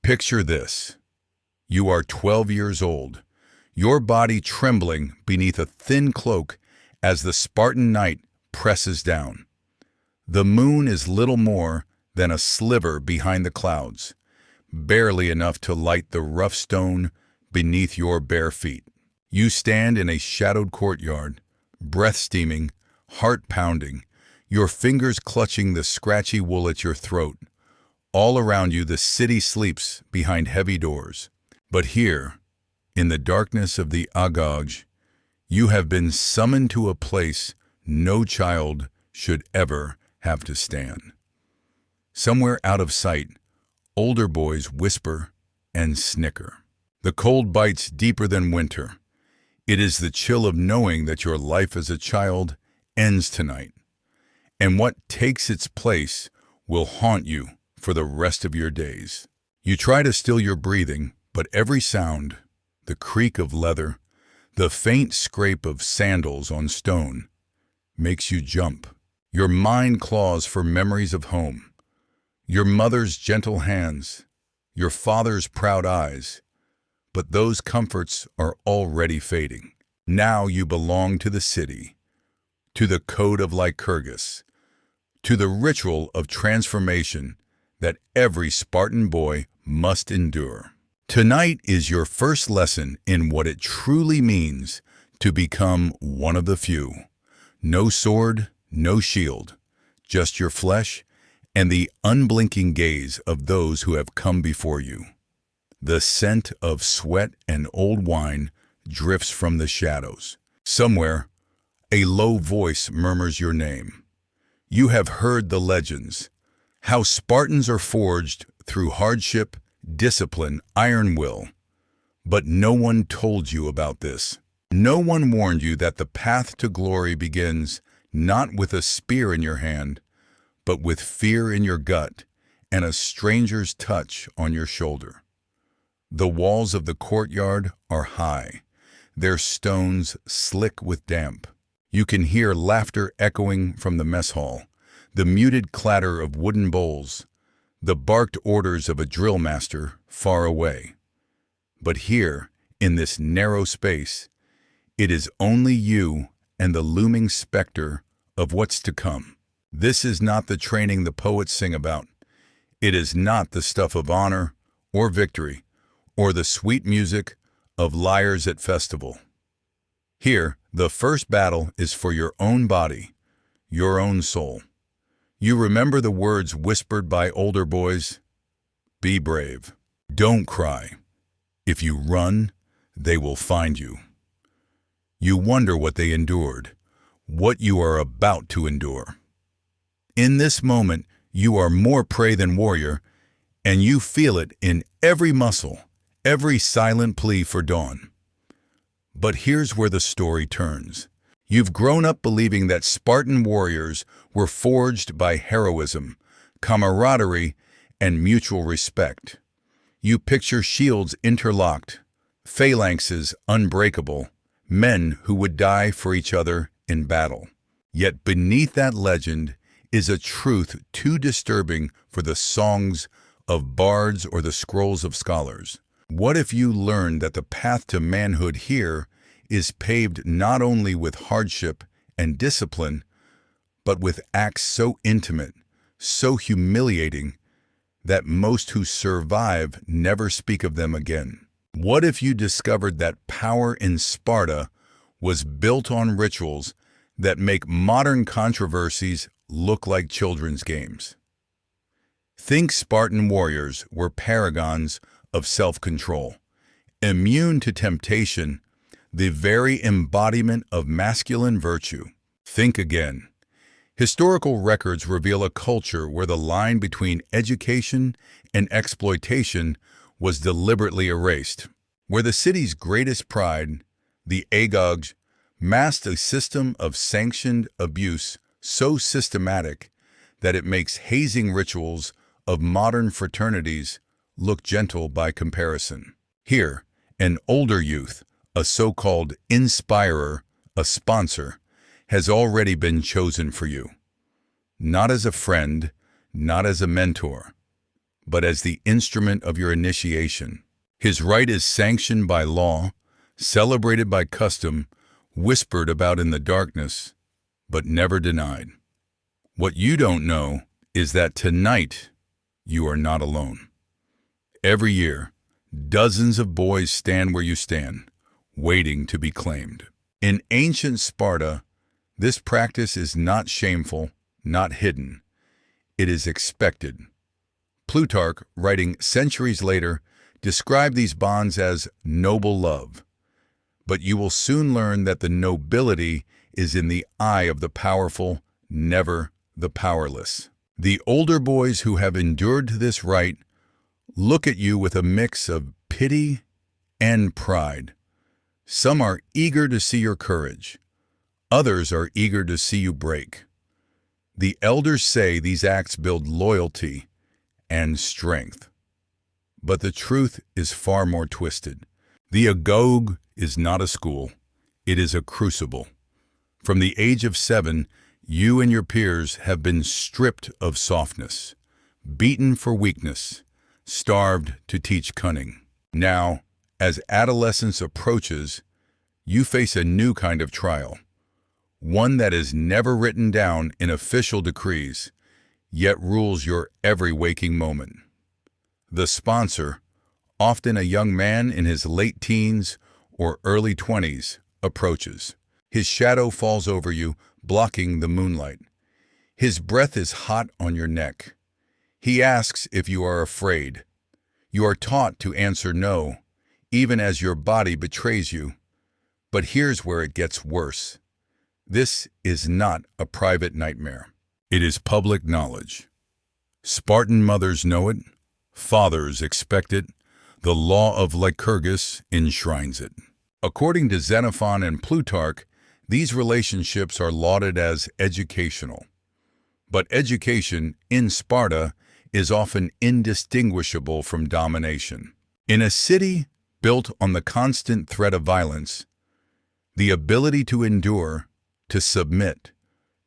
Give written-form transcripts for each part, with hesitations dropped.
Picture this. You are 12 years old, your body trembling beneath a thin cloak as the Spartan night presses down. The moon is little more than a sliver behind the clouds, barely enough to light the rough stone beneath your bare feet. You stand in a shadowed courtyard, breath steaming, heart pounding, your fingers clutching the scratchy wool at your throat. All around you the city sleeps behind heavy doors. But here, in the darkness of the Agage, you have been summoned to a place no child should ever have to stand. Somewhere out of sight, older boys whisper and snicker. The cold bites deeper than winter. It is the chill of knowing that your life as a child ends tonight, and what takes its place will haunt you for the rest of your days. You try to still your breathing, but every sound, the creak of leather, the faint scrape of sandals on stone, makes you jump. Your mind claws for memories of home, your mother's gentle hands, your father's proud eyes, but those comforts are already fading. Now you belong to the city, to the code of Lycurgus, to the ritual of transformation that every Spartan boy must endure. Tonight is your first lesson in what it truly means to become one of the few. No sword, no shield, just your flesh and the unblinking gaze of those who have come before you. The scent of sweat and old wine drifts from the shadows. Somewhere, a low voice murmurs your name. You have heard the legends, how Spartans are forged through hardship, discipline, iron will. But no one told you about this. No one warned you that the path to glory begins not with a spear in your hand, but with fear in your gut and a stranger's touch on your shoulder. The walls of the courtyard are high, their stones slick with damp. You can hear laughter echoing from the mess hall, the muted clatter of wooden bowls, the barked orders of a drill master far away. But here, in this narrow space, it is only you and the looming specter of what's to come. This is not the training the poets sing about. It is not the stuff of honor or victory, or the sweet music of lyres at festival. Here, the first battle is for your own body, your own soul. You remember the words whispered by older boys? Be brave. Don't cry. If you run, they will find you. You wonder what they endured, what you are about to endure. In this moment, you are more prey than warrior, and you feel it in every muscle, every silent plea for dawn. But here's where the story turns. You've grown up believing that Spartan warriors were forged by heroism, camaraderie, and mutual respect. You picture shields interlocked, phalanxes unbreakable, men who would die for each other in battle. Yet beneath that legend is a truth too disturbing for the songs of bards or the scrolls of scholars. What if you learned that the path to manhood here is paved not only with hardship and discipline, but with acts so intimate, so humiliating, that most who survive never speak of them again? What if you discovered that power in Sparta was built on rituals that make modern controversies look like children's games? Think Spartan warriors were paragons of self-control, immune to temptation, the very embodiment of masculine virtue. Think again. Historical records reveal a culture where the line between education and exploitation was deliberately erased, where the city's greatest pride, the Agage, masked a system of sanctioned abuse so systematic that it makes hazing rituals of modern fraternities look gentle by comparison. Here, an older youth, a so-called inspirer, a sponsor, has already been chosen for you. Not as a friend, not as a mentor, but as the instrument of your initiation. His rite is sanctioned by law, celebrated by custom, whispered about in the darkness, but never denied. What you don't know is that tonight you are not alone. Every year, dozens of boys stand where you stand, waiting to be claimed. In ancient Sparta, this practice is not shameful, not hidden. It is expected. Plutarch, writing centuries later, described these bonds as noble love. But you will soon learn that the nobility is in the eye of the powerful, never the powerless. The older boys who have endured this rite look at you with a mix of pity and pride. Some are eager to see your courage. Others are eager to see you break. The elders say these acts build loyalty and strength. But the truth is far more twisted. The agog is not a school. It is a crucible. From the age of 7, you and your peers have been stripped of softness, beaten for weakness, starved to teach cunning. Now, as adolescence approaches, you face a new kind of trial, one that is never written down in official decrees, yet rules your every waking moment. The sponsor, often a young man in his late teens or early 20s, approaches. His shadow falls over you, blocking the moonlight. His breath is hot on your neck. He asks if you are afraid. You are taught to answer no, even as your body betrays you. But here's where it gets worse. This is not a private nightmare. It is public knowledge. Spartan mothers know it. Fathers expect it. The law of Lycurgus enshrines it. According to Xenophon and Plutarch, these relationships are lauded as educational. But education in Sparta is often indistinguishable from domination. In a city built on the constant threat of violence, the ability to endure, to submit,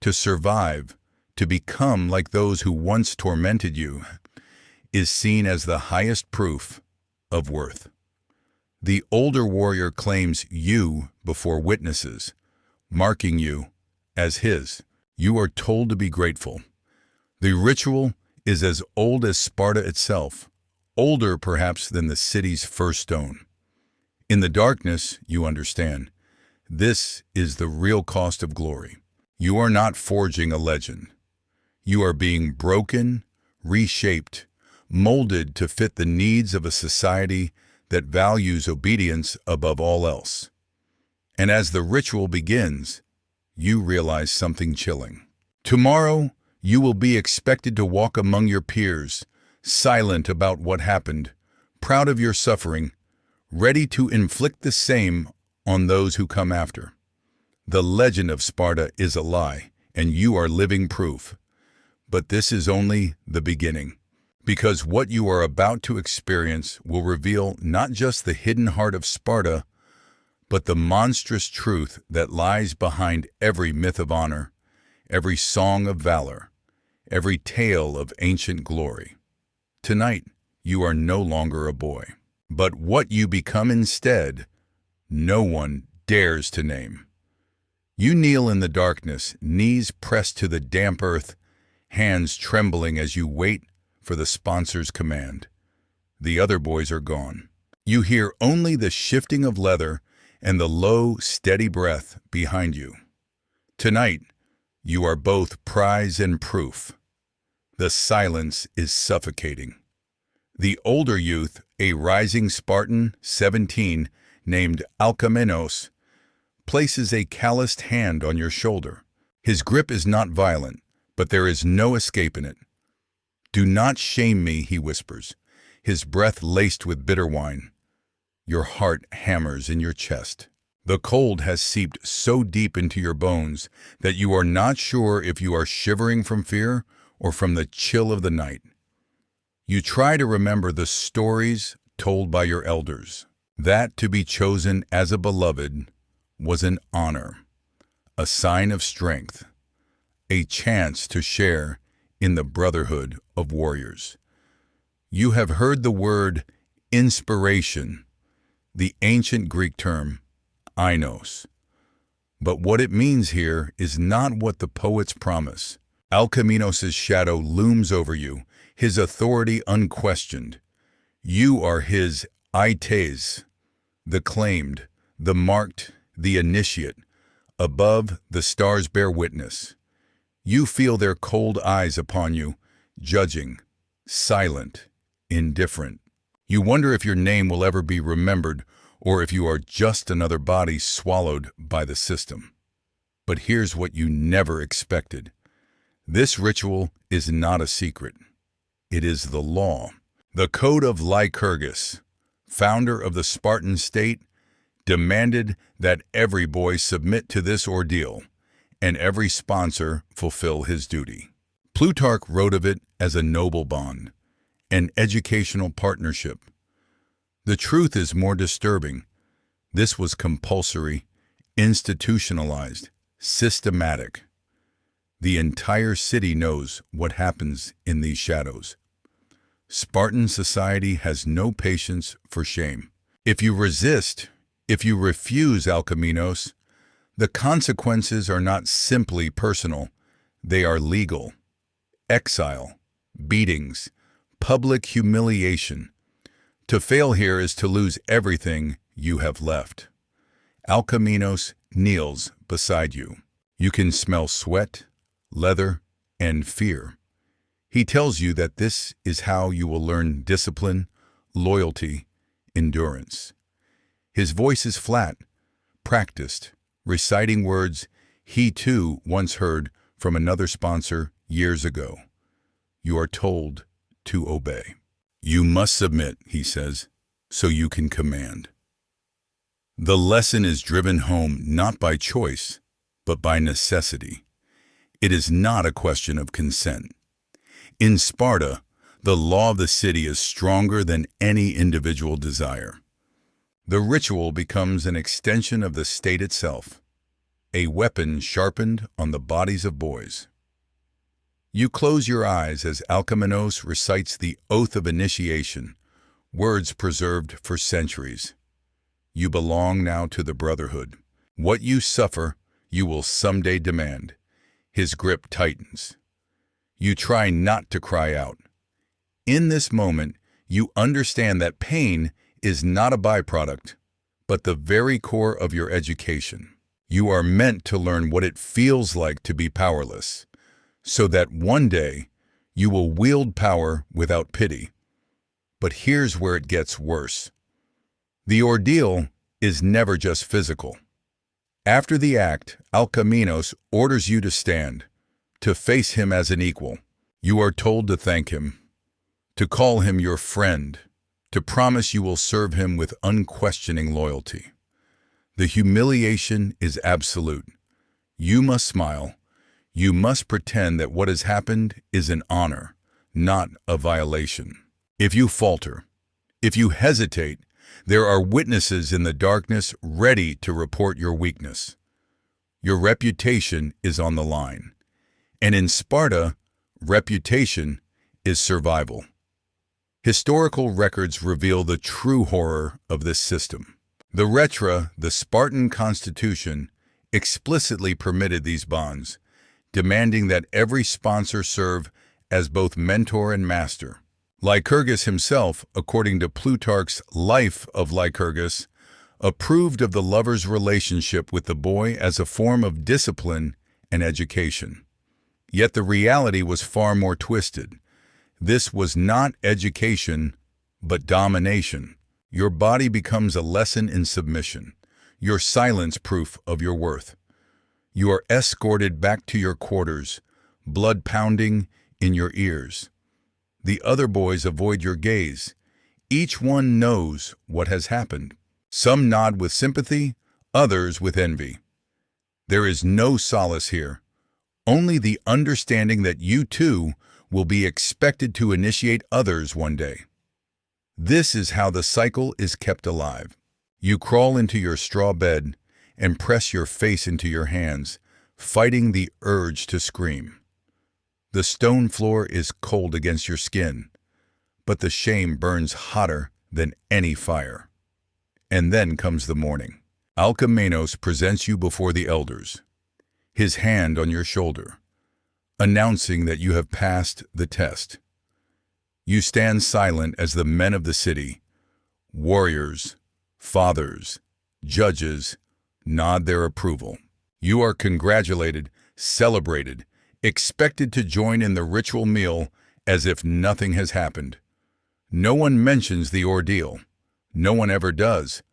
to survive, to become like those who once tormented you, is seen as the highest proof of worth. The older warrior claims you before witnesses, marking you as his. You are told to be grateful. The ritual is as old as Sparta itself, older perhaps than the city's first stone. In the darkness, you understand, this is the real cost of glory. You are not forging a legend. You are being broken, reshaped, molded to fit the needs of a society that values obedience above all else. And as the ritual begins, you realize something chilling. Tomorrow, you will be expected to walk among your peers, silent about what happened, proud of your suffering, ready to inflict the same on those who come after. The legend of Sparta is a lie, and you are living proof. But this is only the beginning, because what you are about to experience will reveal not just the hidden heart of Sparta, but the monstrous truth that lies behind every myth of honor, every song of valor, every tale of ancient glory. Tonight, you are no longer a boy, but what you become instead, no one dares to name. You kneel in the darkness, knees pressed to the damp earth, hands trembling as you wait for the sponsor's command. The other boys are gone. You hear only the shifting of leather and the low, steady breath behind you. Tonight, you are both prize and proof. The silence is suffocating. The older youth, a rising Spartan, 17, named Alcamenos, places a calloused hand on your shoulder. His grip is not violent, but there is no escape in it. "Do not shame me," he whispers, his breath laced with bitter wine. Your heart hammers in your chest. The cold has seeped so deep into your bones that you are not sure if you are shivering from fear or from the chill of the night. You try to remember the stories told by your elders, that to be chosen as a beloved was an honor, a sign of strength, a chance to share in the brotherhood of warriors. You have heard the word inspiration, the ancient Greek term ainos. But what it means here is not what the poets promise. Alkeminos' shadow looms over you, his authority unquestioned. You are his aites, the claimed, the marked, the initiate. Above, the stars bear witness. You feel their cold eyes upon you, judging, silent, indifferent. You wonder if your name will ever be remembered, or if you are just another body swallowed by the system. But here's what you never expected. This ritual is not a secret. It is the law. The Code of Lycurgus, founder of the Spartan state, demanded that every boy submit to this ordeal, and every sponsor fulfill his duty. Plutarch wrote of it as a noble bond, an educational partnership. The truth is more disturbing. This was compulsory, institutionalized, systematic. The entire city knows what happens in these shadows. Spartan society has no patience for shame. If you resist, if you refuse Alkeminos, the consequences are not simply personal, they are legal. Exile, beatings, public humiliation. To fail here is to lose everything you have left. Alkeminos kneels beside you. You can smell sweat, leather, and fear. He tells you that this is how you will learn discipline, loyalty, endurance. His voice is flat, practiced, reciting words he too once heard from another sponsor years ago. You are told to obey. You must submit, he says, so you can command. The lesson is driven home not by choice, but by necessity. It is not a question of consent. In Sparta, the law of the city is stronger than any individual desire. The ritual becomes an extension of the state itself, a weapon sharpened on the bodies of boys. You close your eyes as Alkeminos recites the oath of initiation, words preserved for centuries. You belong now to the brotherhood. What you suffer, you will someday demand. His grip tightens. You try not to cry out. In this moment, you understand that pain is not a byproduct, but the very core of your education. You are meant to learn what it feels like to be powerless, so that one day you will wield power without pity. But here's where it gets worse. The ordeal is never just physical. After the act, Alkeminos orders you to stand, to face him as an equal. You are told to thank him, to call him your friend, to promise you will serve him with unquestioning loyalty. The humiliation is absolute. You must smile. You must pretend that what has happened is an honor, not a violation. If you falter, if you hesitate, there are witnesses in the darkness ready to report your weakness. Your reputation is on the line. And in Sparta, reputation is survival. Historical records reveal the true horror of this system. The Retra, the Spartan constitution, explicitly permitted these bonds, demanding that every sponsor serve as both mentor and master. Lycurgus himself, according to Plutarch's Life of Lycurgus, approved of the lover's relationship with the boy as a form of discipline and education. Yet the reality was far more twisted. This was not education, but domination. Your body becomes a lesson in submission, your silence proof of your worth. You are escorted back to your quarters, blood pounding in your ears. The other boys avoid your gaze. Each one knows what has happened. Some nod with sympathy, others with envy. There is no solace here, only the understanding that you too will be expected to initiate others one day. This is how the cycle is kept alive. You crawl into your straw bed and press your face into your hands, fighting the urge to scream. The stone floor is cold against your skin, but the shame burns hotter than any fire. And then comes the morning. Alcamenos presents you before the elders, his hand on your shoulder, announcing that you have passed the test. You stand silent as the men of the city, warriors, fathers, judges, nod their approval. You are congratulated, celebrated, expected to join in the ritual meal as if nothing has happened. No one mentions the ordeal. No one ever does.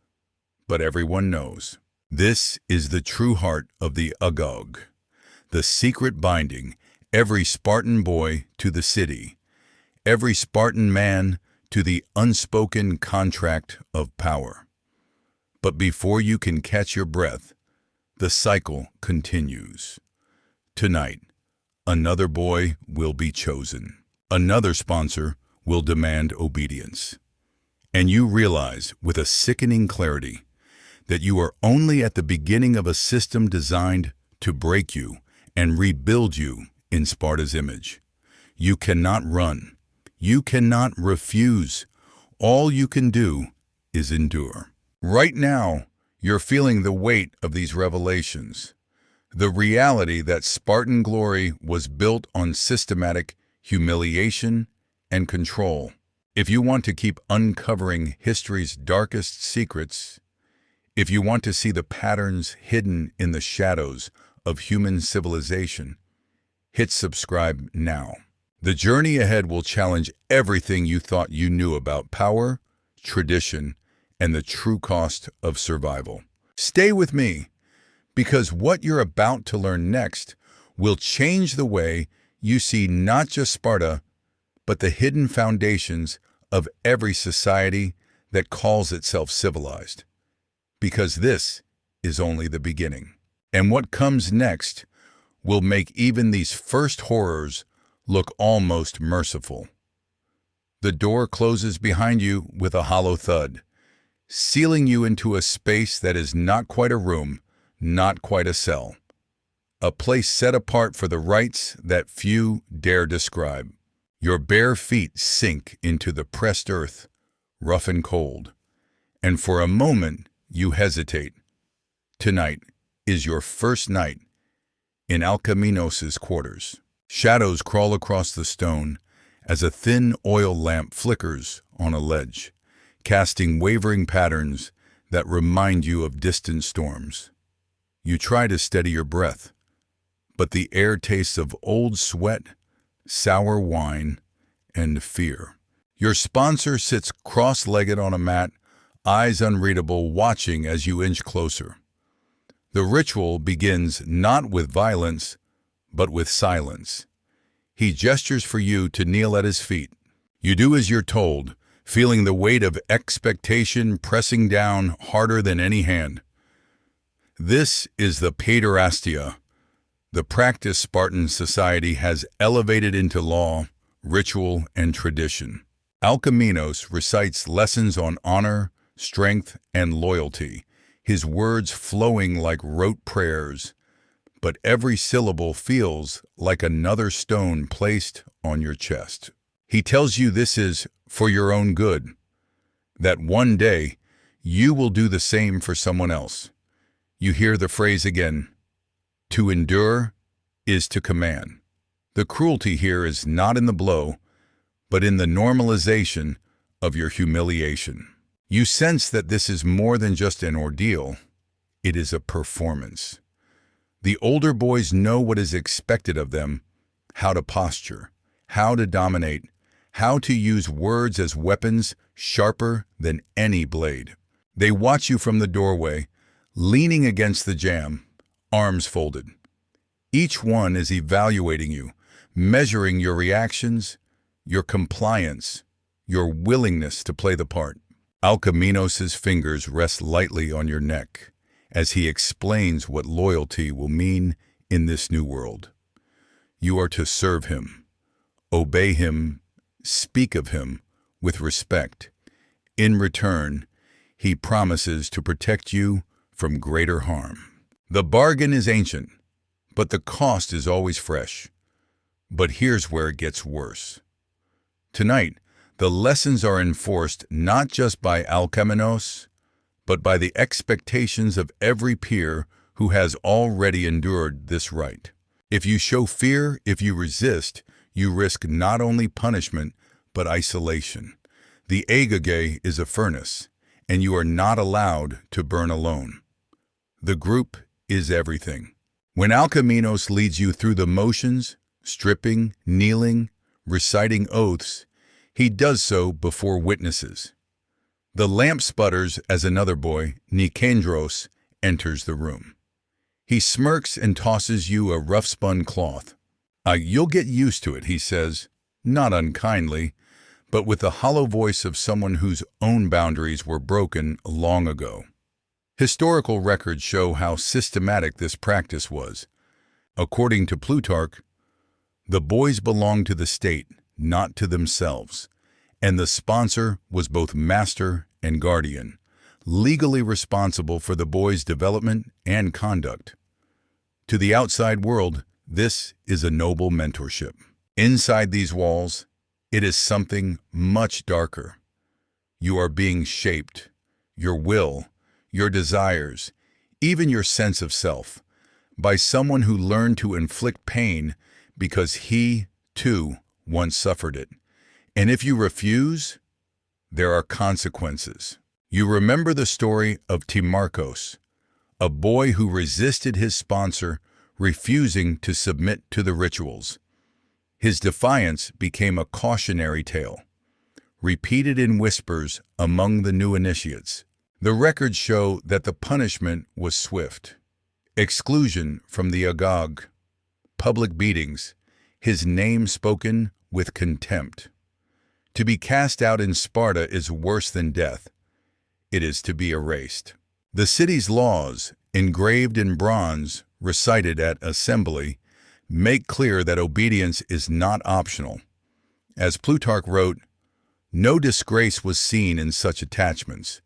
But everyone knows. This is the true heart of the Agog, the secret binding every Spartan boy to the city, every Spartan man to the unspoken contract of power. But before you can catch your breath, the cycle continues. Tonight, another boy will be chosen. Another sponsor will demand obedience. And you realize with a sickening clarity that you are only at the beginning of a system designed to break you and rebuild you in Sparta's image. You cannot run. You cannot refuse. All you can do is endure. Right now, you're feeling the weight of these revelations, the reality that Spartan glory was built on systematic humiliation and control. If you want to keep uncovering history's darkest secrets, if you want to see the patterns hidden in the shadows of human civilization, hit subscribe now. The journey ahead will challenge everything you thought you knew about power, tradition, and the true cost of survival. Stay with me, because what you're about to learn next will change the way you see not just Sparta, but the hidden foundations of every society that calls itself civilized. Because this is only the beginning. And what comes next will make even these first horrors look almost merciful. The door closes behind you with a hollow thud, sealing you into a space that is not quite a room, not quite a cell. A place set apart for the rites that few dare describe. Your bare feet sink into the pressed earth, rough and cold. And for a moment, you hesitate. Tonight is your first night in Alcamenos' quarters. Shadows crawl across the stone as a thin oil lamp flickers on a ledge, casting wavering patterns that remind you of distant storms. You try to steady your breath, but the air tastes of old sweat, sour wine, and fear. Your sponsor sits cross-legged on a mat, eyes unreadable, watching as you inch closer. The ritual begins not with violence, but with silence. He gestures for you to kneel at his feet. You do as you're told, feeling the weight of expectation pressing down harder than any hand. This is the paiderastia, the practice Spartan society has elevated into law, ritual, and tradition. Alcamenos recites lessons on honor, strength, and loyalty, his words flowing like rote prayers, but every syllable feels like another stone placed on your chest. He tells you this is for your own good, that one day you will do the same for someone else. You hear the phrase again, to endure is to command. The cruelty here is not in the blow, but in the normalization of your humiliation. You sense that this is more than just an ordeal, it is a performance. The older boys know what is expected of them, how to posture, how to dominate, how to use words as weapons sharper than any blade. They watch you from the doorway, leaning against the jamb, arms folded. Each one is evaluating you, measuring your reactions, your compliance, your willingness to play the part. Alcamenos' fingers rest lightly on your neck as he explains what loyalty will mean in this new world. You are to serve him, obey him, speak of him with respect. In return, he promises to protect you from greater harm. The bargain is ancient, but the cost is always fresh. But here's where it gets worse. Tonight, The lessons are enforced not just by Alcamenos, but by the expectations of every peer who has already endured this rite. If you show fear, if you resist, you risk not only punishment, but isolation. The agage is a furnace, and you are not allowed to burn alone. The group is everything. When Alcamenos leads you through the motions, stripping, kneeling, reciting oaths, he does so before witnesses. The lamp sputters as another boy, Nikandros, enters the room. He smirks and tosses you a rough-spun cloth. You'll get used to it, he says, not unkindly, but with the hollow voice of someone whose own boundaries were broken long ago. Historical records show how systematic this practice was. According to Plutarch, the boys belonged to the state, not to themselves, and the sponsor was both master and guardian, legally responsible for the boys' development and conduct. To the outside world, this is a noble mentorship. Inside these walls, it is something much darker. You are being shaped, your will, your desires, even your sense of self, by someone who learned to inflict pain because he, too, once suffered it. And if you refuse, there are consequences. You remember the story of Timarchos, a boy who resisted his sponsor, refusing to submit to the rituals. His defiance became a cautionary tale, repeated in whispers among the new initiates. The records show that the punishment was swift. Exclusion from the agag, public beatings, his name spoken with contempt. To be cast out in Sparta is worse than death. It is to be erased. The city's laws, engraved in bronze, recited at assembly, make clear that obedience is not optional. As Plutarch wrote, no disgrace was seen in such attachments,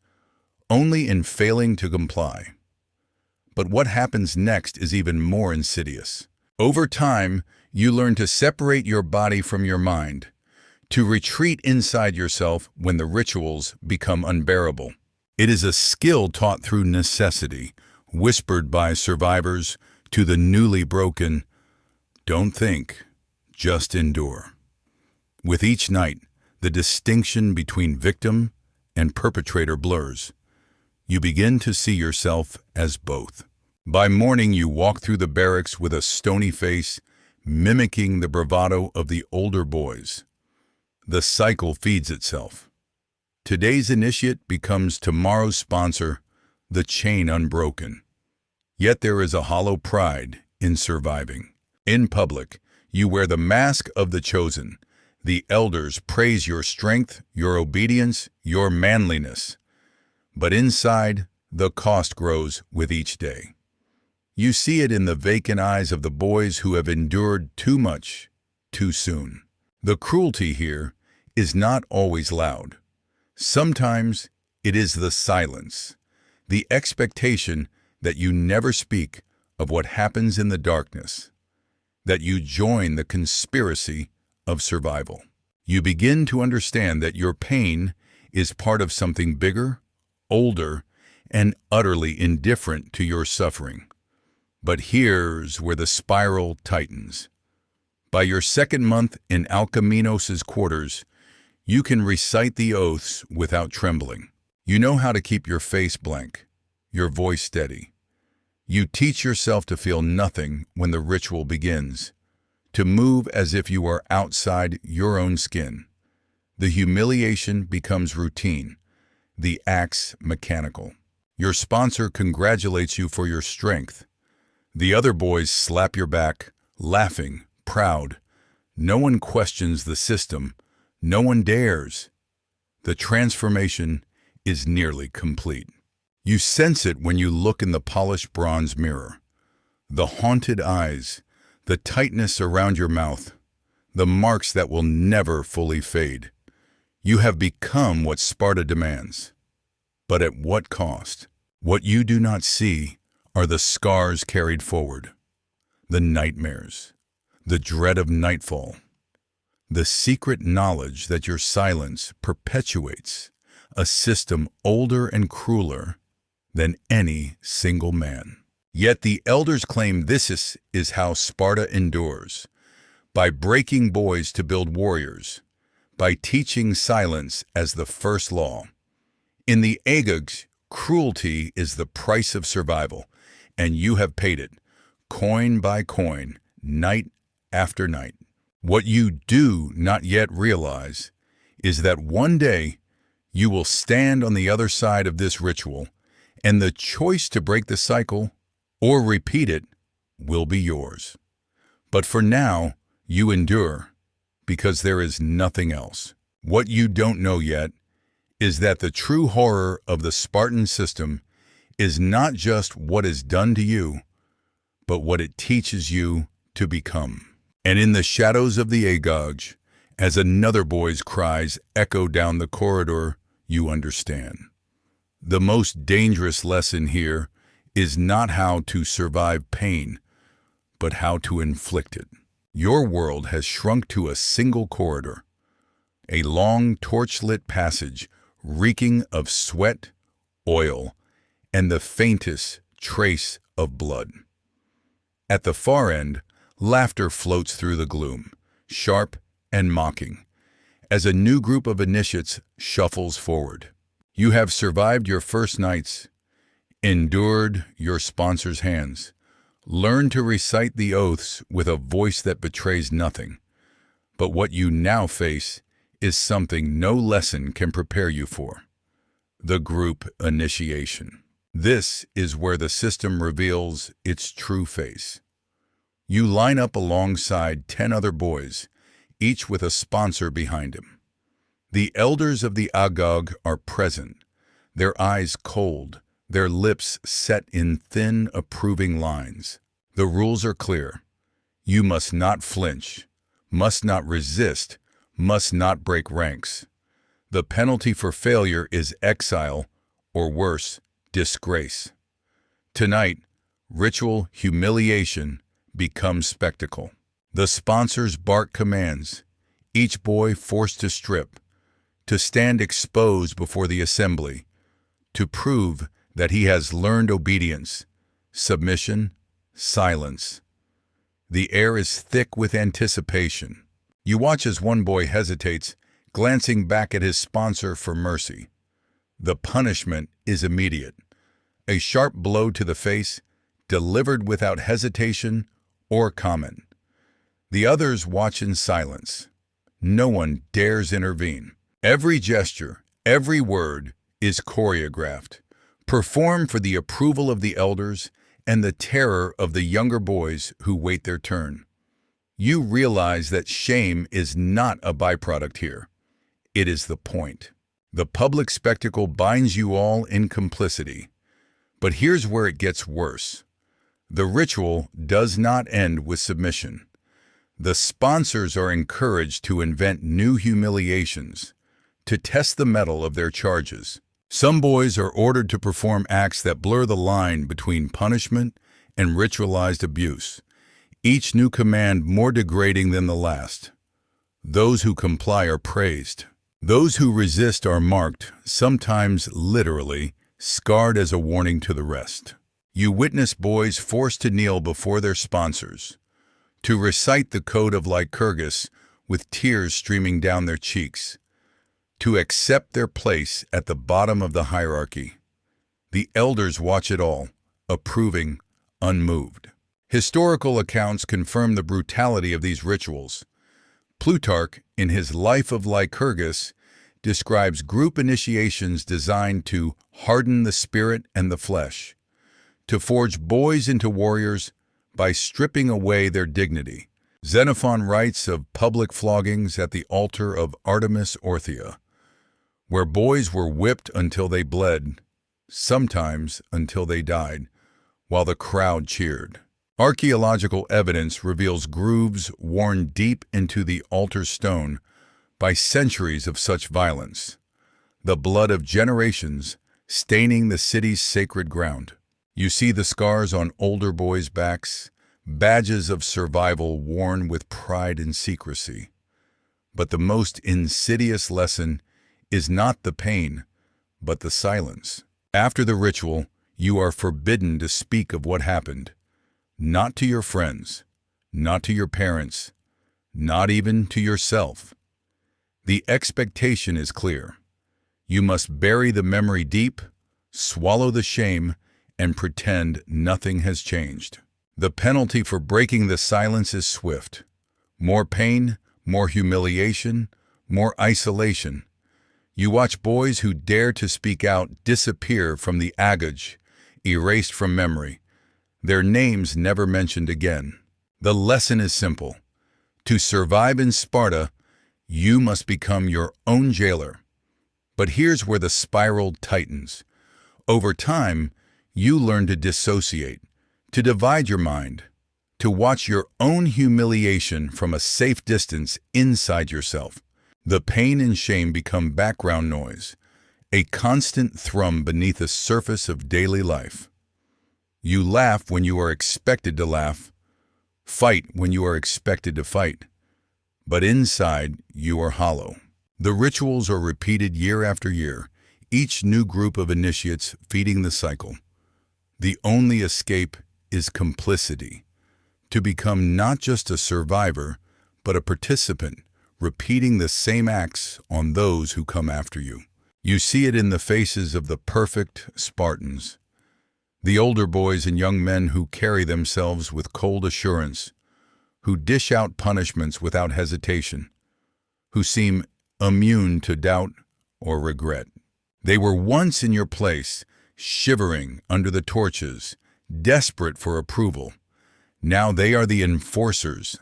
only in failing to comply. But what happens next is even more insidious. Over time, you learn to separate your body from your mind, to retreat inside yourself when the rituals become unbearable. It is a skill taught through necessity, whispered by survivors to the newly broken, don't think, just endure. With each night, the distinction between victim and perpetrator blurs. You begin to see yourself as both. By morning, you walk through the barracks with a stony face, mimicking the bravado of the older boys. The cycle feeds itself. Today's initiate becomes tomorrow's sponsor, the chain unbroken. Yet there is a hollow pride in surviving. In public, you wear the mask of the chosen. The elders praise your strength, your obedience, your manliness. But inside, the cost grows with each day. You see it in the vacant eyes of the boys who have endured too much, too soon. The cruelty here is not always loud. Sometimes it is the silence, the expectation that you never speak of what happens in the darkness, that you join the conspiracy of survival. You begin to understand that your pain is part of something bigger, older, and utterly indifferent to your suffering. But here's where the spiral tightens. By your second month in Alcamenos' quarters, you can recite the oaths without trembling. You know how to keep your face blank, your voice steady. You teach yourself to feel nothing when the ritual begins, to move as if you are outside your own skin. The humiliation becomes routine, the acts mechanical. Your sponsor congratulates you for your strength. The other boys slap your back, laughing, proud. No one questions the system. No one dares. The transformation is nearly complete. You sense it when you look in the polished bronze mirror. The haunted eyes, the tightness around your mouth, the marks that will never fully fade. You have become what Sparta demands. But at what cost? What you do not see are the scars carried forward, the nightmares, the dread of nightfall, The secret knowledge that your silence perpetuates a system older and crueler than any single man. Yet the elders claim this is how Sparta endures, by breaking boys to build warriors, by teaching silence as the first law. In the Agogs, cruelty is the price of survival, and you have paid it, coin by coin, night after night. What you do not yet realize is that one day you will stand on the other side of this ritual, and the choice to break the cycle or repeat it will be yours. But for now, you endure, because there is nothing else. What you don't know yet is that the true horror of the Spartan system is not just what is done to you, but what it teaches you to become. And in the shadows of the Agoge, as another boy's cries echo down the corridor, you understand. The most dangerous lesson here is not how to survive pain, but how to inflict it. Your world has shrunk to a single corridor, a long torch-lit passage reeking of sweat, oil, and the faintest trace of blood. At the far end, laughter floats through the gloom, sharp and mocking, as a new group of initiates shuffles forward. You have survived your first nights, endured your sponsor's hands, learned to recite the oaths with a voice that betrays nothing. But what you now face is something no lesson can prepare you for: the group initiation. This is where the system reveals its true face. You line up alongside 10 other boys, each with a sponsor behind him. The elders of the Agog are present, their eyes cold, their lips set in thin, approving lines. The rules are clear. You must not flinch, must not resist, must not break ranks. The penalty for failure is exile, or worse, disgrace. Tonight, ritual humiliation becomes spectacle. The sponsors bark commands, each boy forced to strip, to stand exposed before the assembly, to prove that he has learned obedience, submission, silence. The air is thick with anticipation. You watch as one boy hesitates, glancing back at his sponsor for mercy. The punishment is immediate. A sharp blow to the face, delivered without hesitation or comment. The others watch in silence. No one dares intervene. Every gesture, every word is choreographed, performed for the approval of the elders and the terror of the younger boys who wait their turn. You realize that shame is not a byproduct here. It is the point. The public spectacle binds you all in complicity. But here's where it gets worse. The ritual does not end with submission. The sponsors are encouraged to invent new humiliations, to test the mettle of their charges. Some boys are ordered to perform acts that blur the line between punishment and ritualized abuse, each new command more degrading than the last. Those who comply are praised. Those who resist are marked, sometimes literally, scarred as a warning to the rest. You witness boys forced to kneel before their sponsors, to recite the code of Lycurgus with tears streaming down their cheeks, to accept their place at the bottom of the hierarchy. The elders watch it all, approving, unmoved. Historical accounts confirm the brutality of these rituals. Plutarch, in his Life of Lycurgus, describes group initiations designed to harden the spirit and the flesh, to forge boys into warriors by stripping away their dignity. Xenophon writes of public floggings at the altar of Artemis Orthia, where boys were whipped until they bled, sometimes until they died, while the crowd cheered. Archaeological evidence reveals grooves worn deep into the altar stone by centuries of such violence, the blood of generations staining the city's sacred ground. You see the scars on older boys' backs, badges of survival worn with pride and secrecy. But the most insidious lesson is not the pain, but the silence. After the ritual, you are forbidden to speak of what happened. Not to your friends, not to your parents, not even to yourself. The expectation is clear. You must bury the memory deep, swallow the shame, and pretend nothing has changed. The penalty for breaking the silence is swift. More pain, more humiliation, more isolation. You watch boys who dare to speak out disappear from the agaj, erased from memory, their names never mentioned again. The lesson is simple. To survive in Sparta, you must become your own jailer. But here's where the spiral tightens. Over time, you learn to dissociate, to divide your mind, to watch your own humiliation from a safe distance inside yourself. The pain and shame become background noise, a constant thrum beneath the surface of daily life. You laugh when you are expected to laugh, fight when you are expected to fight, but inside you are hollow. The rituals are repeated year after year, each new group of initiates feeding the cycle. The only escape is complicity, to become not just a survivor, but a participant, repeating the same acts on those who come after you. You see it in the faces of the perfect Spartans, the older boys and young men who carry themselves with cold assurance, who dish out punishments without hesitation, who seem immune to doubt or regret. They were once in your place, shivering under the torches, desperate for approval. Now they are the enforcers,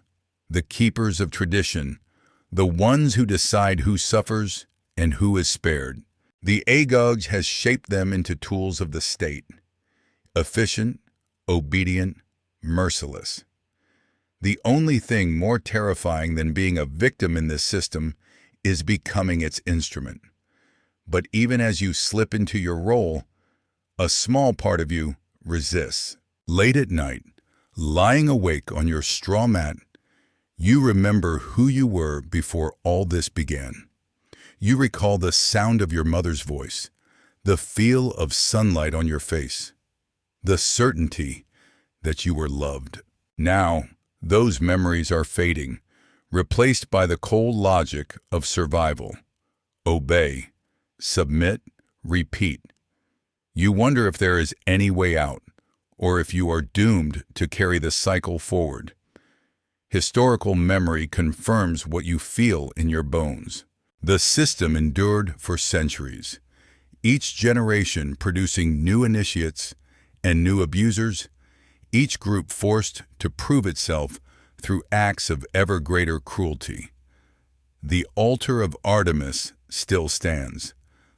the keepers of tradition, the ones who decide who suffers and who is spared. The agog has shaped them into tools of the state, efficient, obedient, merciless. The only thing more terrifying than being a victim in this system is becoming its instrument. But even as you slip into your role, a small part of you resists. Late at night, lying awake on your straw mat, you remember who you were before all this began. You recall the sound of your mother's voice, the feel of sunlight on your face, the certainty that you were loved. Now, those memories are fading, replaced by the cold logic of survival. Obey, submit, repeat. You wonder if there is any way out, or if you are doomed to carry the cycle forward. Historical memory confirms what you feel in your bones. The system endured for centuries, each generation producing new initiates and new abusers, each group forced to prove itself through acts of ever greater cruelty. The altar of Artemis still stands,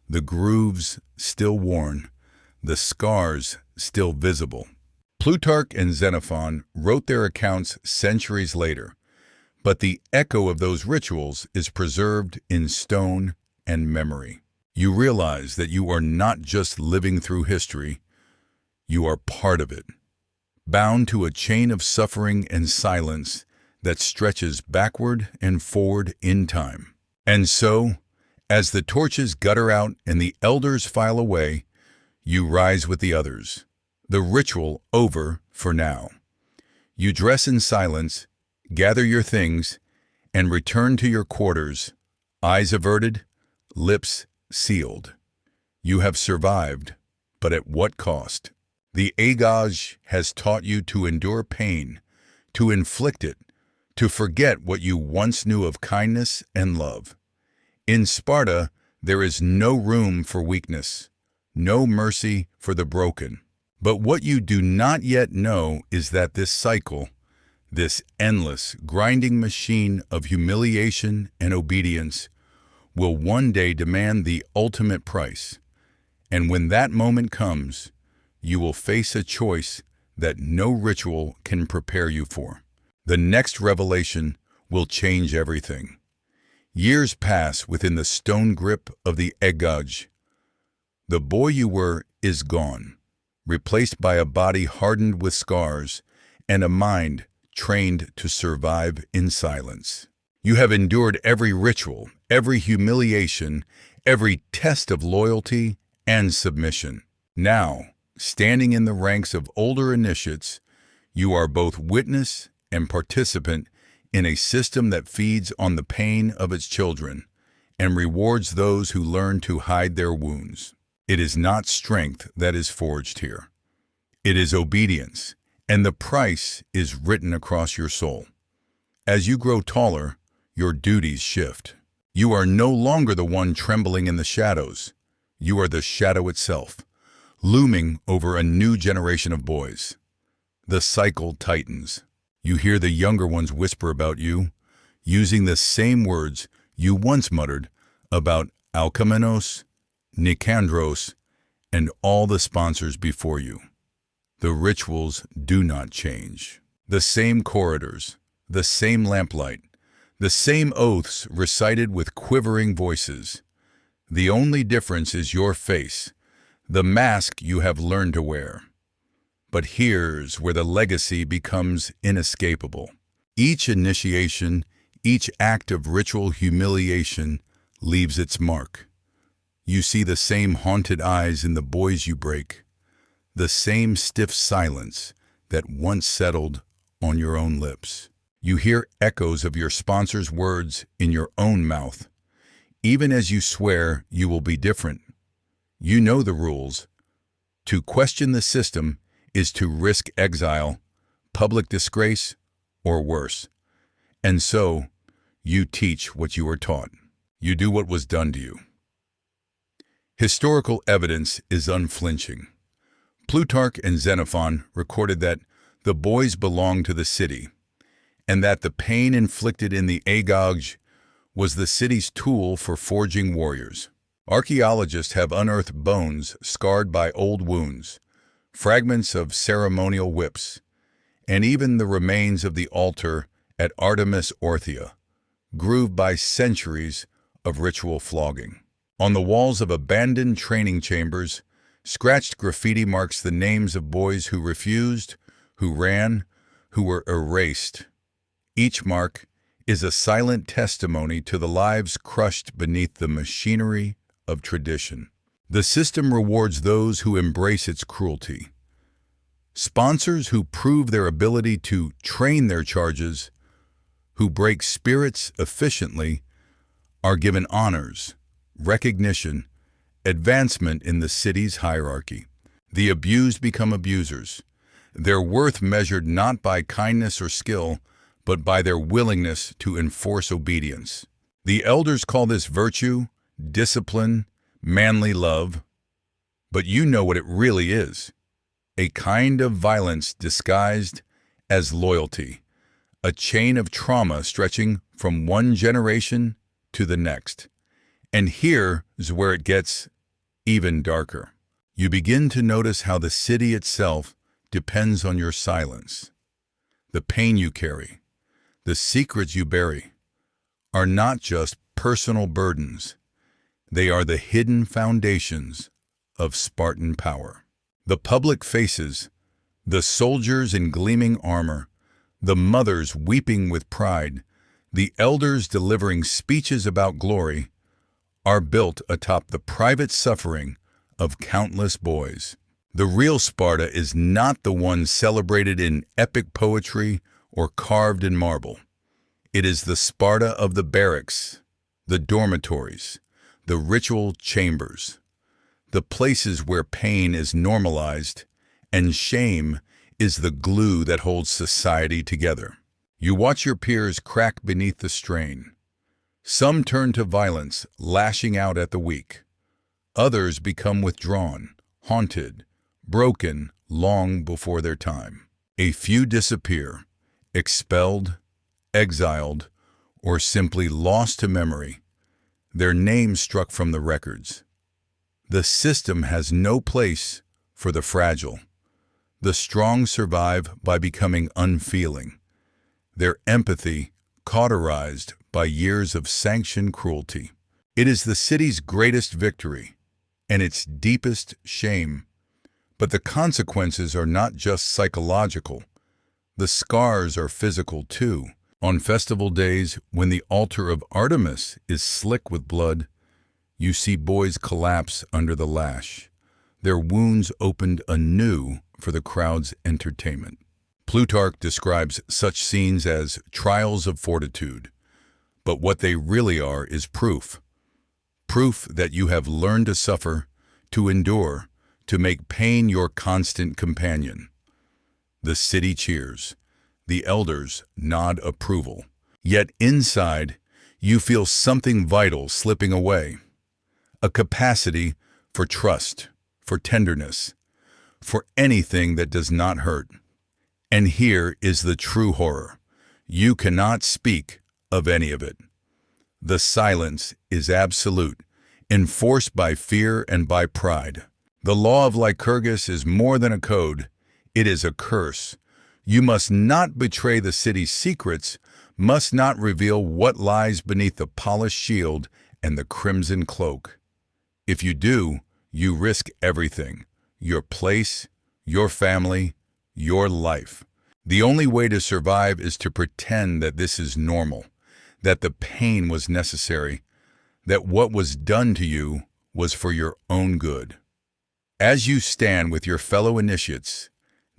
the grooves still worn, the scars still visible. Plutarch and Xenophon wrote their accounts centuries later, but the echo of those rituals is preserved in stone and memory. You realize that you are not just living through history, you are part of it, bound to a chain of suffering and silence that stretches backward and forward in time. And so, as the torches gutter out and the elders file away, you rise with the others. The ritual over for now. You dress in silence, gather your things, and return to your quarters, eyes averted, lips sealed. You have survived, but at what cost? The agaj has taught you to endure pain, to inflict it, to forget what you once knew of kindness and love. In Sparta, there is no room for weakness, no mercy for the broken. But what you do not yet know is that this cycle, this endless, grinding machine of humiliation and obedience, will one day demand the ultimate price. And when that moment comes, you will face a choice that no ritual can prepare you for. The next revelation will change everything. Years pass within the stone grip of the agaj. The boy you were is gone, replaced by a body hardened with scars and a mind trained to survive in silence. You have endured every ritual, every humiliation, every test of loyalty and submission. Now, standing in the ranks of older initiates, you are both witness and participant in a system that feeds on the pain of its children and rewards those who learn to hide their wounds. It is not strength that is forged here. It is obedience, and the price is written across your soul. As you grow taller, your duties shift. You are no longer the one trembling in the shadows. You are the shadow itself, looming over a new generation of boys. The cycle tightens. You hear the younger ones whisper about you, using the same words you once muttered about Alkamenos, Nicandros, and all the sponsors before you. The rituals do not change. The same corridors, the same lamplight, the same oaths recited with quivering voices. The only difference is your face, the mask you have learned to wear. But here's where the legacy becomes inescapable. Each initiation, each act of ritual humiliation leaves its mark. You see the same haunted eyes in the boys you break, the same stiff silence that once settled on your own lips. You hear echoes of your sponsor's words in your own mouth, even as you swear you will be different. You know the rules. To question the system is to risk exile, public disgrace, or worse. And so, you teach what you are taught. You do what was done to you. Historical evidence is unflinching. Plutarch and Xenophon recorded that the boys belonged to the city, and that the pain inflicted in the agoge was the city's tool for forging warriors. Archaeologists have unearthed bones scarred by old wounds, fragments of ceremonial whips, and even the remains of the altar at Artemis Orthia, grooved by centuries of ritual flogging. On the walls of abandoned training chambers, scratched graffiti marks the names of boys who refused, who ran, who were erased. Each mark is a silent testimony to the lives crushed beneath the machinery of tradition. The system rewards those who embrace its cruelty. Sponsors who prove their ability to train their charges, who break spirits efficiently, are given honors, recognition, advancement in the city's hierarchy. The abused become abusers, their worth measured not by kindness or skill, but by their willingness to enforce obedience. The elders call this virtue, discipline, manly love, but you know what it really is. A kind of violence disguised as loyalty, a chain of trauma stretching from one generation to the next. And here is where it gets even darker. You begin to notice how the city itself depends on your silence. The pain you carry, the secrets you bury, are not just personal burdens. They are the hidden foundations of Spartan power. The public faces, the soldiers in gleaming armor, the mothers weeping with pride, the elders delivering speeches about glory, are built atop the private suffering of countless boys. The real Sparta is not the one celebrated in epic poetry or carved in marble. It is the Sparta of the barracks, the dormitories, the ritual chambers, the places where pain is normalized and shame is the glue that holds society together. You watch your peers crack beneath the strain. Some turn to violence, lashing out at the weak. Others become withdrawn, haunted, broken long before their time. A few disappear, expelled, exiled, or simply lost to memory, their names struck from the records. The system has no place for the fragile. The strong survive by becoming unfeeling, their empathy cauterized by years of sanctioned cruelty. It is the city's greatest victory and its deepest shame. But the consequences are not just psychological. The scars are physical too. On festival days, when the altar of Artemis is slick with blood, you see boys collapse under the lash, their wounds opened anew for the crowd's entertainment. Plutarch describes such scenes as trials of fortitude, but what they really are is proof. Proof that you have learned to suffer, to endure, to make pain your constant companion. The city cheers. The elders nod approval. Yet inside, you feel something vital slipping away. A capacity for trust, for tenderness, for anything that does not hurt. And here is the true horror. You cannot speak of any of it. The silence is absolute, enforced by fear and by pride. The law of Lycurgus is more than a code. It is a curse. You must not betray the city's secrets, must not reveal what lies beneath the polished shield and the crimson cloak. If you do, you risk everything: your place, your family, your life. The only way to survive is to pretend that this is normal, that the pain was necessary, that what was done to you was for your own good. As you stand with your fellow initiates,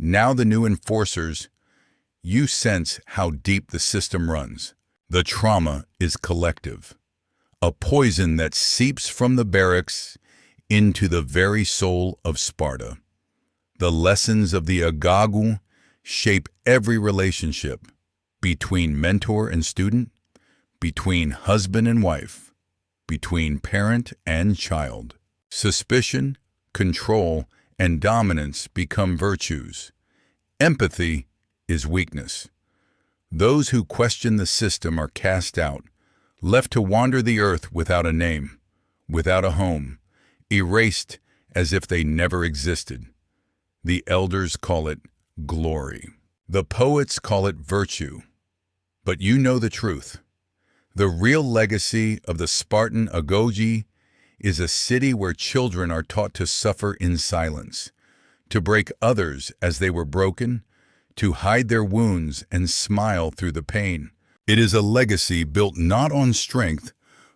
now the new enforcers, you sense how deep the system runs. The trauma is collective, a poison that seeps from the barracks into the very soul of Sparta. The lessons of the Agagu shape every relationship between mentor and student, between husband and wife, between parent and child. Suspicion, control, and dominance become virtues. Empathy is weakness. Those who question the system are cast out, left to wander the earth without a name, without a home, erased as if they never existed. The elders call it glory. The poets call it virtue. But you know the truth. The real legacy of the Spartan agoge is a city where children are taught to suffer in silence, to break others as they were broken, to hide their wounds and smile through the pain. It is a legacy built not on strength,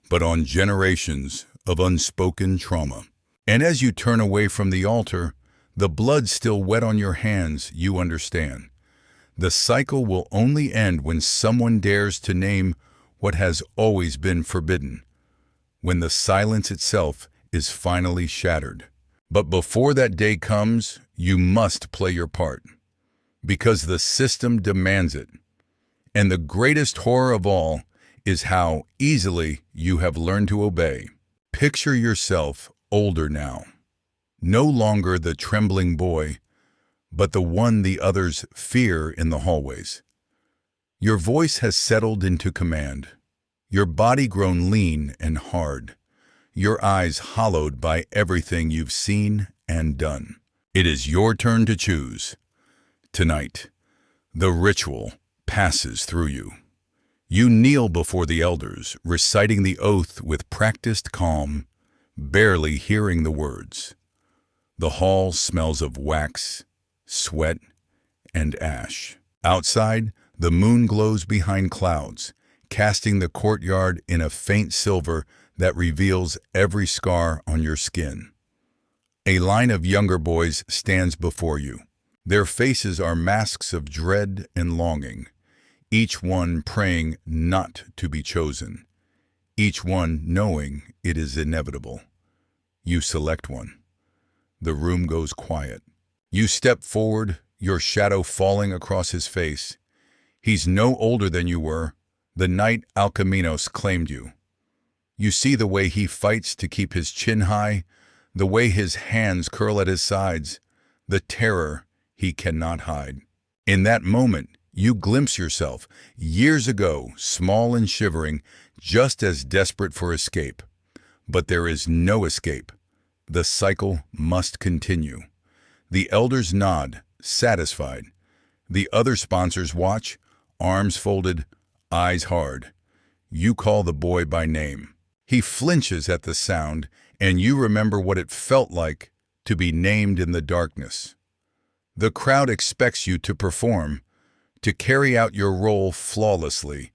but on generations of unspoken trauma. And as you turn away from the altar, the blood still wet on your hands, you understand. The cycle will only end when someone dares to name what has always been forbidden, when the silence itself is finally shattered. But before that day comes, you must play your part, because the system demands it. And the greatest horror of all is how easily you have learned to obey. Picture yourself older now, no longer the trembling boy, but the one the others fear in the hallways. Your voice has settled into command, your body grown lean and hard, your eyes hollowed by everything you've seen and done. It is your turn to choose. Tonight, the ritual passes through you. You kneel before the elders, reciting the oath with practiced calm, barely hearing the words. The hall smells of wax, sweat, and ash. Outside, the moon glows behind clouds, casting the courtyard in a faint silver that reveals every scar on your skin. A line of younger boys stands before you. Their faces are masks of dread and longing, each one praying not to be chosen, each one knowing it is inevitable. You select one. The room goes quiet. You step forward, your shadow falling across his face. He's no older than you were, the night Alcamenos claimed you. You see the way he fights to keep his chin high, the way his hands curl at his sides, the terror he cannot hide. In that moment, you glimpse yourself, years ago, small and shivering, just as desperate for escape. But there is no escape. The cycle must continue. The elders nod, satisfied. The other sponsors watch, arms folded, eyes hard. You call the boy by name. He flinches at the sound, and you remember what it felt like to be named in the darkness. The crowd expects you to perform, to carry out your role flawlessly,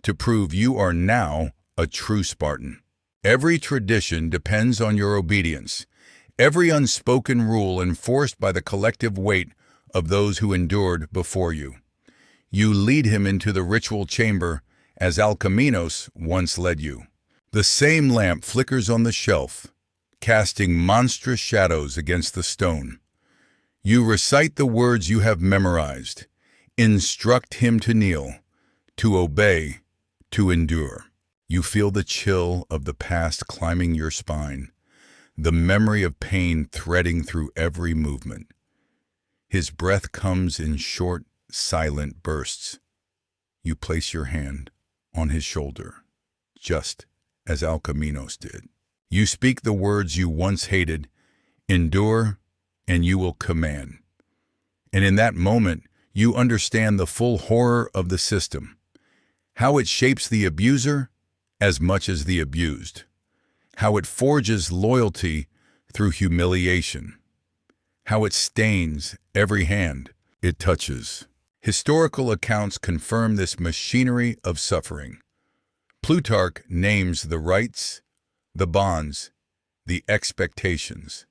to prove you are now a true Spartan. Every tradition depends on your obedience, every unspoken rule enforced by the collective weight of those who endured before you. You lead him into the ritual chamber as Alkamenos once led you. The same lamp flickers on the shelf, casting monstrous shadows against the stone. You recite the words you have memorized. Instruct him to kneel, to obey, to endure. You feel the chill of the past climbing your spine, the memory of pain threading through every movement. His breath comes in short, silent bursts. You place your hand on his shoulder, just as Alkamenos did. You speak the words you once hated, endure, and you will command. And in that moment, you understand the full horror of the system, how it shapes the abuser as much as the abused, how it forges loyalty through humiliation, how it stains every hand it touches. Historical accounts confirm this machinery of suffering. Plutarch names the rites, the bonds, the expectations.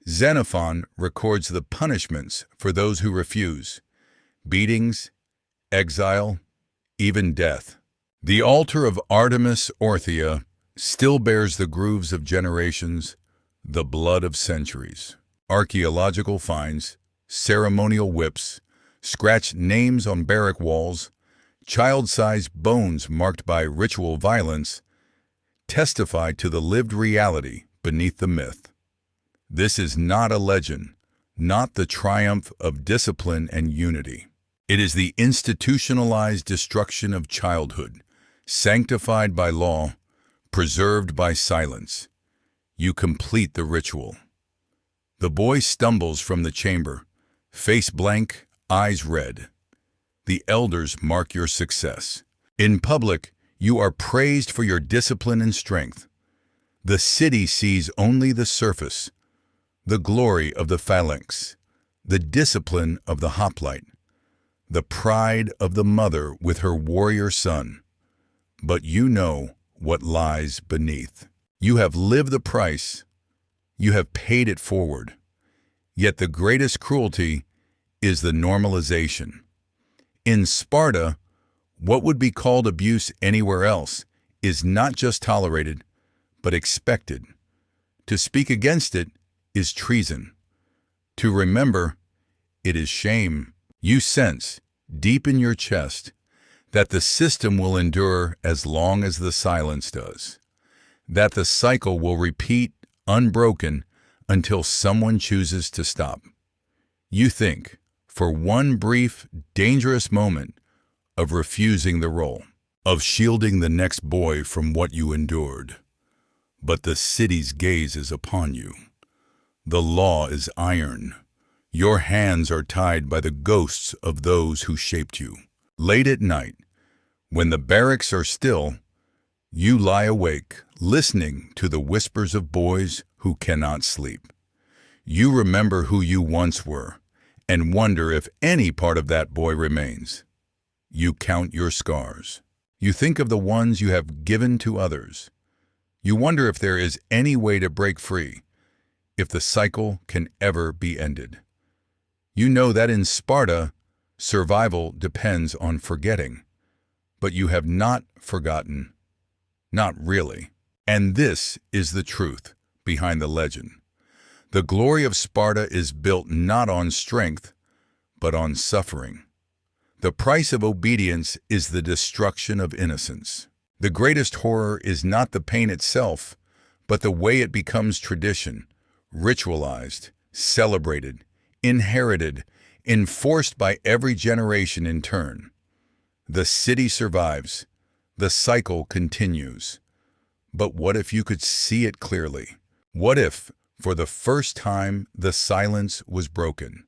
Xenophon records the punishments for those who refuse: beatings, exile, even death. The altar of Artemis Orthia still bears the grooves of generations, the blood of centuries. Archaeological finds, ceremonial whips, scratched names on barrack walls, child-sized bones marked by ritual violence testify to the lived reality beneath the myth. This is not a legend, not the triumph of discipline and unity. It is the institutionalized destruction of childhood, sanctified by law, preserved by silence. You complete the ritual. The boy stumbles from the chamber, face blank, eyes red. The elders mark your success. In public, you are praised for your discipline and strength. The city sees only the surface, the glory of the phalanx, the discipline of the hoplite, the pride of the mother with her warrior son. But you know what lies beneath. You have lived the price. You have paid it forward. Yet the greatest cruelty is the normalization. In Sparta, what would be called abuse anywhere else is not just tolerated, but expected. To speak against it is treason. To remember, it is shame. You sense, deep in your chest, that the system will endure as long as the silence does, that the cycle will repeat unbroken until someone chooses to stop. You think, for one brief, dangerous moment, of refusing the role, of shielding the next boy from what you endured. But the city's gaze is upon you. The law is iron. Your hands are tied by the ghosts of those who shaped you. Late at night, when the barracks are still, you lie awake, listening to the whispers of boys who cannot sleep. You remember who you once were, and wonder if any part of that boy remains. You count your scars. You think of the ones you have given to others. You wonder if there is any way to break free, if the cycle can ever be ended. You know that in Sparta, survival depends on forgetting. But you have not forgotten. Not really. And this is the truth behind the legend. The glory of Sparta is built not on strength, but on suffering. The price of obedience is the destruction of innocence. The greatest horror is not the pain itself, but the way it becomes tradition, ritualized, celebrated, inherited, enforced by every generation in turn. The city survives. The cycle continues. But what if you could see it clearly? What if, for the first time, the silence was broken?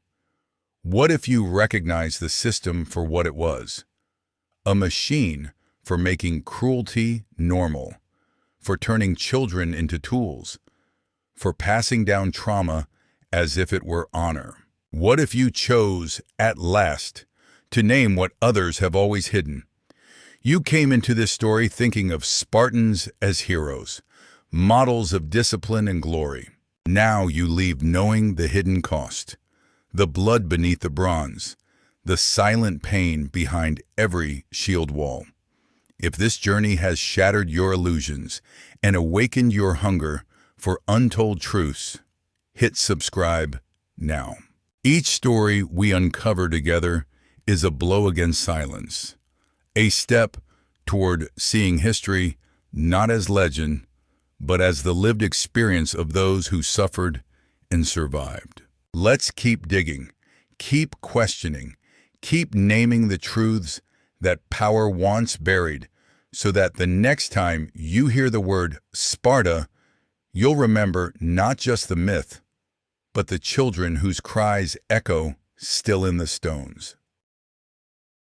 What if you recognized the system for what it was? A machine for making cruelty normal, for turning children into tools, for passing down trauma as if it were honor. What if you chose, at last, to name what others have always hidden. You came into this story thinking of Spartans as heroes, models of discipline and glory. Now you leave knowing the hidden cost, the blood beneath the bronze, the silent pain behind every shield wall. If this journey has shattered your illusions and awakened your hunger for untold truths, hit subscribe now. Each story we uncover together is a blow against silence, a step toward seeing history not as legend, but as the lived experience of those who suffered and survived. Let's keep digging, keep questioning, keep naming the truths that power once buried, so that the next time you hear the word Sparta, you'll remember not just the myth, but the children whose cries echo still in the stones.